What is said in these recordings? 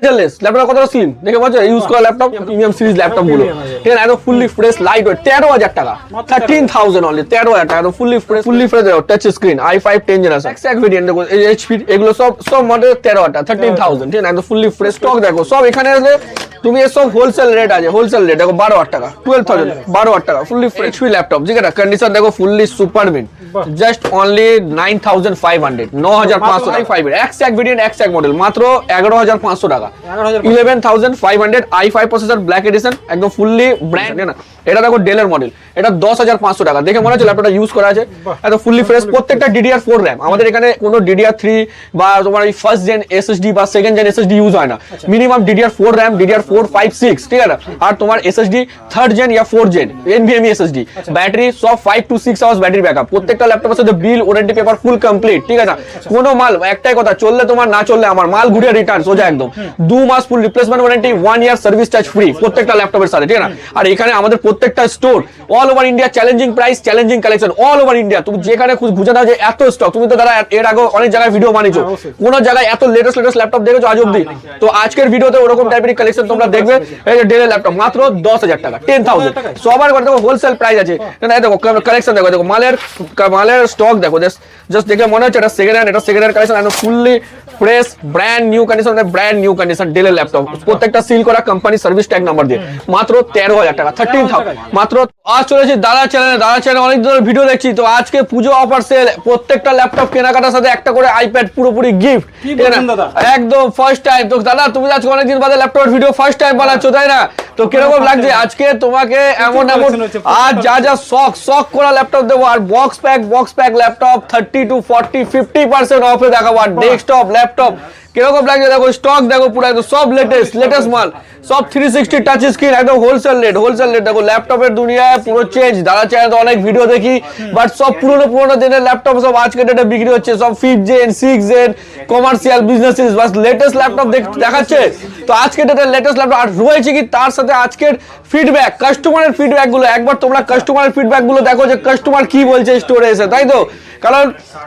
Laptop কতটা slim দেখে পাচ্ছ, ইউজ করা ল্যাপটপ, প্রিমিয়াম সিরিজ ল্যাপটপ গুলো, ঠিক আছে, একদম ফুললি ফ্রেশ লাইট ওয়েট, 13,000 টাকা, 13,000 অনলি, 13,000 টাকা, fully fresh touch screen i5 10 generation exact variant, দেখো এইচপি এগুলো সব মডেল 13,000 টাকা, 13,000, ঠিক আছে, একদম ফুললি ফ্রেশ স্টক দেখো সব এখানে আসলে তুমি সব হোলসেল রেট আছে, হোলসেল রেট দেখো 12,000 টাকা, 12,000, 12,000 টাকা, ফুললি ফ্রেশ ল্যাপটপ, ঠিক আছে, কন্ডিশন দেখো fully super mint, just only 9,500, 9,500 i5 এর এক্সাক্ট ভেরিয়েন্ট এক্সাক্ট মডেল মাত্র 11,500 টাকা, 11,500 i5 প্রসেসর ব্ল্যাক এডিশন একদম ফুললি ব্র্যান্ড না। এটা দেখো ডেলের মডেল, এটা 10,500 টাকা, দেখে মনে হচ্ছে ল্যাপটপটা ইউজ করা আছে, একদম ফুললি ফ্রেশ, প্রত্যেকটা DDR4 RAM, আমাদের এখানে কোনো DDR3 বা তোমার এই ফার্স্ট জেন SSD বা সেকেন্ড জেন SSD ইউজ হয় না, মিনিমাম DDR4 RAM, DDR4 5 6, ঠিক আছে, আর তোমার SSD থার্ড জেন ইয়া fourth gen NVMe SSD, battery সব 5 to 6 আওয়ার্স ব্যাটারি ব্যাকআপ, প্রত্যেকটা ল্যাপটপের সাথে বিল ওয়ারেন্টি পেপার ফুল কমপ্লিট, ঠিক আছে, কোনো মাল একটাই কথা, চললে তোমার না চললে আমার, মাল ঘুরে রিটার্ন সোজা একদম, 2 মাস full replacement warranty, 1 year service charge free প্রত্যেকটা ল্যাপটপের সাথে, ঠিক আছে, আর এখানে আমাদের প্রত্যেকটা store all over India, challenging price, challenging collection all over India, তুমি যেখানে বুঝে নাও যে এত স্টক, তুমি তো দাদা এর আগে অনেক জায়গায় ভিডিও বানিয়েছো, কোন জায়গায় এত লেটেস্ট ল্যাপটপ দেখেছো আজ অব্দি, তো আজকের ভিডিওতে ওরকম টাইপের কালেকশন তোমরা দেখবে, এই যে ডেলের ল্যাপটপ মাত্র 10,000 টাকা, 10,000, সবার করে দেখো হোলসেল প্রাইস আছে, দেখো কালেকশন দেখো, দেখো মালের স্টক দেখো, জাস্ট দেখে মনে হচ্ছে এটা সেকেন্ড হ্যান্ড, এটা সেকেন্ড হ্যান্ড কালেকশন, একদম fully fresh brand new condition, brand new condition ডেলের ল্যাপটপ, প্রত্যেকটা সিল করা কোম্পানি সার্ভিস ট্যাগ নাম্বার দিয়ে, মাত্র 13,000 টাকা, 13,000 মাত্র। আজ চলেছি দাদা চ্যানেল অনেক ধরনের ভিডিও দেখছি, তো আজকে পুজো অফার সেল, প্রত্যেকটা ল্যাপটপ কেনাকাটার সাথে একটা করে আইপ্যাড পুরোপুরি গিফট, একদম ফার্স্ট টাইম। তো দাদা তুমি আজকে অনেকদিন বাদে ল্যাপটপের ভিডিও ফার্স্ট টাইম বানাচ্ছো তাই না, তো কিরকম লাগছে আজকে তোমাকে এমন আজ যা শখ করা ল্যাপটপ দেবো, আর বক্স প্যাক ল্যাপটপ 30 to 40 50% অফে দেখাবো, আর ডেস্কটপ ল্যাপটপ কিরকম লাগছে দেখো, স্টক দেখো পুরো একদম সব লেটেস্ট মাল, সব 360 টাচ স্ক্রিন, একদম হোলসেল রেট দেখো, ল্যাপটপের দুনিয়ায় পুরো চেঞ্জ। দাদা চ্যানেল তো অনেক ভিডিও দেখি, বাট সব পুরোনো দিনের ল্যাপটপ সব আজকে ডেটে বিক্রি হচ্ছে, সব 5th gen 6th gen commercial businesses, বাস লেটেস্ট ল্যাপটপ দেখাচ্ছে। তো আজকে ডেটে লেটেস্ট ল্যাপটপ, আর রয়েছে কি তার সাথে আজকের ফিডব্যাক, কাস্টমারের ফিডব্যাক গুলো, একবার তোমরা কাস্টমারের ফিডব্যাক গুলো দেখো যে কাস্টমার কি বলছে স্টোরে এসে, তাই তো, কারণ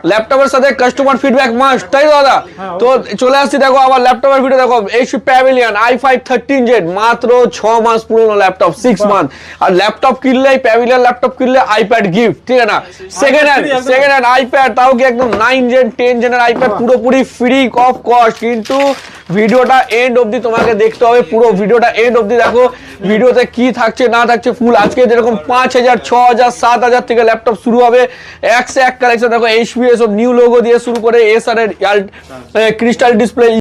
ল্যাপটপের সাথে কাস্টমার ফিডব্যাক মাস্ট, তাই তো দাদা। তো চলে আসছি দেখো আবার ল্যাপটপের ভিডিও দেখো, HP প্যাভিলিয়ন i5 13Z মাত্র 6 মাস পুরনো ল্যাপটপ, 6 মান্থ, আর ল্যাপটপ কিনলে প্যাভিলিয়ন ল্যাপটপ কিনলে আইপ্যাড গিফট, ঠিক আছে না, সেকেন্ড হ্যান্ড আইপ্যাড, তাও কি একদম 9 জেন 10 জেনের আইপ্যাড পুরোপুরি ফ্রি অফ কস্ট। কিন্তু ভিডিওটা এন্ড অবধি তোমাকে দেখতে হবে, পুরো ভিডিওটা এন্ড অবধি দেখো, ভিডিওতে কি থাকছে না থাকছে ফুল। আজকে যেরকম 5,000 6,000 7,000 থেকে ল্যাপটপ শুরু হবে, এক কালেকশন দেখো, HP এসব নিউ লোগো দিয়ে শুরু করে এসার এর ক্রিস্টাল ডিসপ্লে